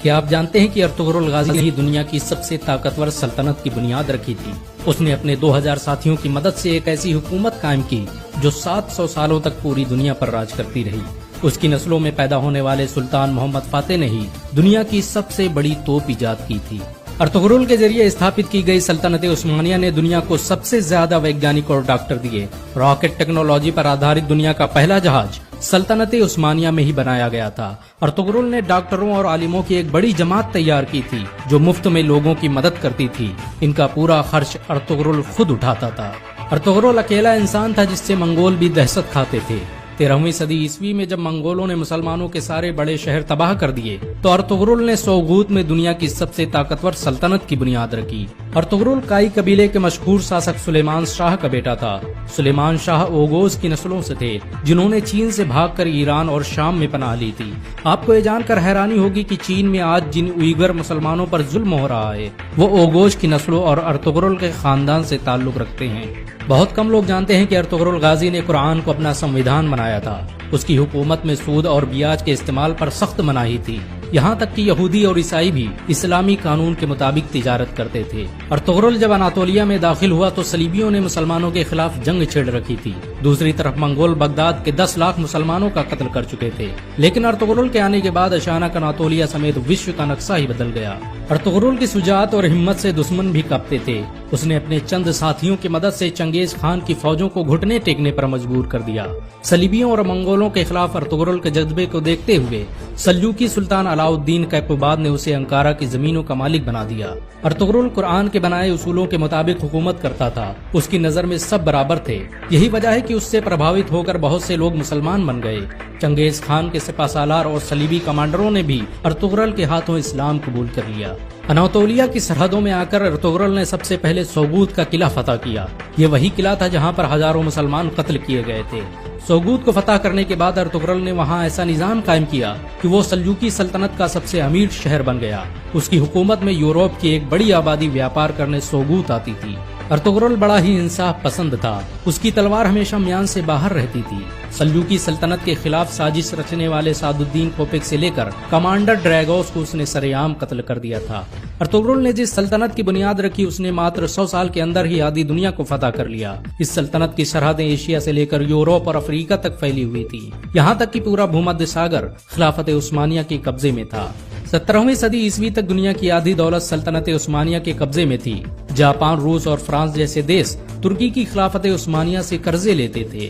کیا آپ جانتے ہیں کہ ارطغرل غازی نے ہی دنیا کی سب سے طاقتور سلطنت کی بنیاد رکھی تھی؟ اس نے اپنے 2000 ساتھیوں کی مدد سے ایک ایسی حکومت قائم کی جو 700 سالوں تک پوری دنیا پر راج کرتی رہی۔ اس کی نسلوں میں پیدا ہونے والے سلطان محمد فاتح نے ہی دنیا کی سب سے بڑی توپ ایجاد کی تھی۔ ارطغرل کے ذریعے استھاپت کی گئی سلطنت عثمانیہ نے دنیا کو سب سے زیادہ ویگیانک اور ڈاکٹر دیے۔ راکٹ ٹیکنالوجی پر آدھارت دنیا کا پہلا جہاز سلطنت عثمانیہ میں ہی بنایا گیا تھا۔ ارطغرل نے ڈاکٹروں اور عالموں کی ایک بڑی جماعت تیار کی تھی جو مفت میں لوگوں کی مدد کرتی تھی۔ ان کا پورا خرچ ارطغرل خود اٹھاتا تھا۔ ارطغرل اکیلا انسان تھا جس سے منگول بھی دہشت کھاتے تھے۔ 13ویں صدی عیسوی میں جب منگولوں نے مسلمانوں کے سارے بڑے شہر تباہ کر دیے تو ارطغرل نے سوغوت میں دنیا کی سب سے طاقتور سلطنت کی بنیاد رکھی۔ ارطغرل کائی قبیلے کے مشہور شاسک سلیمان شاہ کا بیٹا تھا۔ سلیمان شاہ اوغوز کی نسلوں سے تھے جنہوں نے چین سے بھاگ کر ایران اور شام میں پناہ لی تھی۔ آپ کو یہ جان کر حیرانی ہوگی کہ چین میں آج جن اوئیگر مسلمانوں پر ظلم ہو رہا ہے وہ اوغوز کی نسلوں اور ارطغرل کے خاندان سے تعلق رکھتے ہیں۔ بہت کم لوگ جانتے ہیں کہ ارطغرل غازی نے قرآن کو اپنا سنویدھان بنایا تھا۔ اس کی حکومت میں سود اور بیاج کے استعمال پر سخت مناہی تھی، یہاں تک کہ یہودی اور عیسائی بھی اسلامی قانون کے مطابق تجارت کرتے تھے۔ ارطغرل جب اناطولیہ میں داخل ہوا تو صلیبیوں نے مسلمانوں کے خلاف جنگ چھیڑ رکھی تھی۔ دوسری طرف منگول بغداد کے 10 لاکھ مسلمانوں کا قتل کر چکے تھے، لیکن ارطغرل کے آنے کے بعد اچانک اناطولیہ سمیت وشو کا نقشہ ہی بدل گیا۔ ارطغرل کی شجاعت اور ہمت سے دشمن بھی کانپتے تھے۔ اس نے اپنے چند ساتھیوں کی مدد سے چنگیز خان کی فوجوں کو گھٹنے ٹیکنے پر مجبور کر دیا۔ صلیبیوں اور منگولوں کے خلاف ارطغرل کے جذبے کو دیکھتے ہوئے سلجوقی سلطان علاؤالدین کیقوباد نے اسے انکارا کی زمینوں کا مالک بنا دیا۔ ارطغرل قرآن کے بنائے اصولوں کے مطابق حکومت کرتا تھا۔ اس کی نظر میں سب برابر تھے۔ یہی وجہ ہے کہ اس سے پربھاوت ہو کر بہت سے لوگ مسلمان بن گئے۔ چنگیز خان کے سپہ سالار اور صلیبی کمانڈروں نے بھی ارطغرل کے ہاتھوں اسلام قبول کر لیا۔ اناطولیہ کی سرحدوں میں آ کر ارطغرل نے سب سے پہلے سوغوت کا قلعہ فتح کیا۔ یہ وہی قلعہ تھا جہاں پر ہزاروں مسلمان قتل کیے گئے تھے۔ سوغوت کو فتح کرنے کے بعد ارطغرل نے وہاں ایسا نظام قائم کیا کہ وہ سلجوقی سلطنت کا سب سے امیر شہر بن گیا۔ اس کی حکومت میں یورپ کی ایک بڑی آبادی ویاپار کرنے سوغوت آتی تھی۔ ارطغرل بڑا ہی انصاف پسند تھا۔ اس کی تلوار ہمیشہ میان سے باہر رہتی تھی۔ سلجوقی سلطنت کے خلاف سازش رچنے والے سعد الدین کوپیک سے لے کر کمانڈر ڈریگوس کو اس نے سرعام قتل کر دیا تھا۔ ارطغرل نے جس سلطنت کی بنیاد رکھی اس نے ماتر 100 سال کے اندر ہی آدھی دنیا کو فتح کر لیا۔ اس سلطنت کی سرحدیں ایشیا سے لے کر یورپ اور افریقہ تک پھیلی ہوئی تھی، یہاں تک کہ پورا بھومدھیہ ساگر خلافت عثمانیہ کے قبضے میں تھا۔ 17ویں صدی عیسوی تک دنیا کی آدھی دولت سلطنت عثمانیہ کے قبضے میں تھی۔ جاپان، روس اور فرانس جیسے دیش ترکی کی خلافت عثمانیہ سے قرضے لیتے تھے۔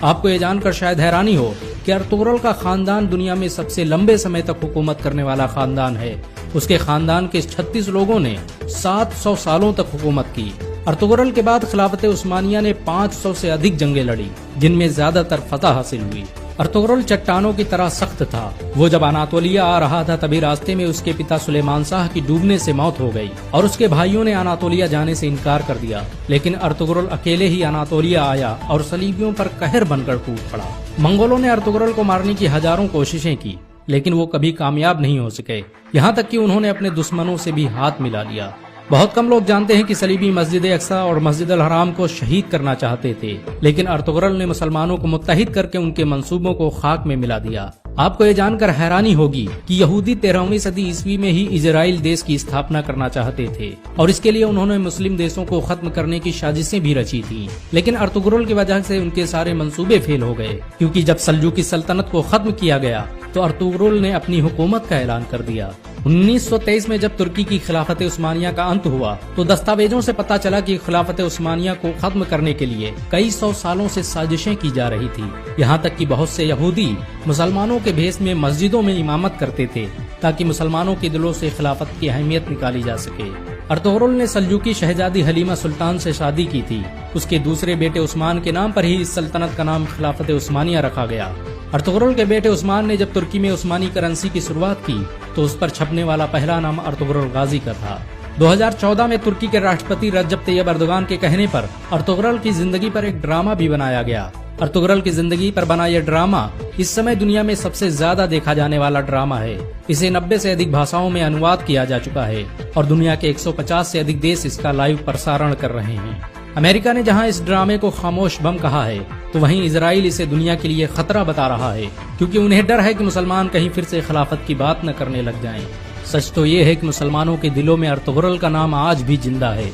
آپ کو یہ جان کر شاید حیرانی ہو کہ ارطغرل کا خاندان دنیا میں سب سے لمبے سمے تک حکومت کرنے والا خاندان ہے۔ اس کے خاندان کے 36 لوگوں نے 700 سالوں تک حکومت کی۔ ارطغرل کے بعد خلافت عثمانیہ نے 500 سے ادھک جنگیں لڑی جن میں زیادہ تر فتح حاصل ہوئی۔ ارطغرل چٹانوں کی طرح سخت تھا۔ وہ جب اناطولیہ آ رہا تھا تبھی راستے میں اس کے پتا سلیمان شاہ کی ڈوبنے سے موت ہو گئی اور اس کے بھائیوں نے اناطولیہ جانے سے انکار کر دیا، لیکن ارطغرل اکیلے ہی اناطولیہ آیا اور صلیبیوں پر قہر بن کر ٹوٹ پڑا۔ منگولوں نے ارطغرل کو مارنے کی ہزاروں کوششیں کی لیکن وہ کبھی کامیاب نہیں ہو سکے، یہاں تک کہ انہوں نے اپنے دشمنوں سے بھی ہاتھ ملا لیا۔ بہت کم لوگ جانتے ہیں کہ صلیبی مسجد اقصی اور مسجد الحرام کو شہید کرنا چاہتے تھے، لیکن ارطغرل نے مسلمانوں کو متحد کر کے ان کے منصوبوں کو خاک میں ملا دیا۔ آپ کو یہ جان کر حیرانی ہوگی کہ یہودی 13ویں صدی عیسوی میں ہی اسرائیل دیش کی استھاپنا کرنا چاہتے تھے اور اس کے لیے انہوں نے مسلم دیشوں کو ختم کرنے کی سازشیں بھی رچی تھیں، لیکن ارطغرل کی وجہ سے ان کے سارے منصوبے فیل ہو گئے، کیونکہ جب سلجوقی سلطنت کو ختم کیا گیا تو ارطغرل نے اپنی حکومت کا اعلان کر دیا۔ 1923 میں جب ترکی کی خلافت عثمانیہ کا انت ہوا تو دستاویزوں سے پتہ چلا کہ خلافت عثمانیہ کو ختم کرنے کے لیے کئی 100 سالوں سے سازشیں کی جا رہی تھی، یہاں تک کہ بہت سے یہودی مسلمانوں کے بھیس میں مسجدوں میں امامت کرتے تھے تاکہ مسلمانوں کے دلوں سے خلافت کی اہمیت نکالی جا سکے۔ ارطغرل نے سلجوقی شہزادی حلیمہ سلطان سے شادی کی تھی۔ اس کے دوسرے بیٹے عثمان کے نام پر ہی اس سلطنت کا نام خلافت عثمانیہ رکھا گیا۔ ارطغرل کے بیٹے عثمان نے جب ترکی میں عثمانی کرنسی کی شروعات کی تو اس پر چھپنے والا پہلا نام ارطغرل غازی کا تھا۔ 2014 میں ترکی کے راشٹرپتی رجب طیب اردوغان کے کہنے پر ارطغرل کی زندگی پر ایک ڈرامہ بھی بنایا گیا۔ ارطغرل کی زندگی پر بنا یہ ڈرامہ اس سمے دنیا میں سب سے زیادہ دیکھا جانے والا ڈرامہ ہے۔ اسے 90 سے ادھک بھاشاؤں میں انواد کیا جا چکا ہے اور دنیا کے 150 سے ادھک دیش اس کا لائیو پرسارن کر رہے ہیں۔ امریکہ نے جہاں اس ڈرامے کو خاموش بم کہا ہے تو وہیں اسرائیل اسے دنیا کے لیے خطرہ بتا رہا ہے، کیونکہ انہیں ڈر ہے کہ مسلمان کہیں پھر سے خلافت کی بات نہ کرنے لگ جائیں۔ سچ تو یہ ہے کہ مسلمانوں کے دلوں میں ارطغرل کا نام آج بھی زندہ ہے۔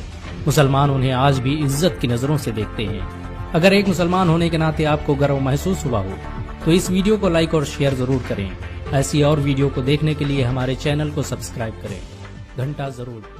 مسلمان انہیں آج بھی عزت کی نظروں سے دیکھتے ہیں۔ اگر ایک مسلمان ہونے کے ناطے آپ کو گرو محسوس ہوا ہو تو اس ویڈیو کو لائک اور شیئر ضرور کریں۔ ایسی اور ویڈیو کو دیکھنے کے لیے ہمارے چینل کو سبسکرائب کریں، گھنٹا ضرور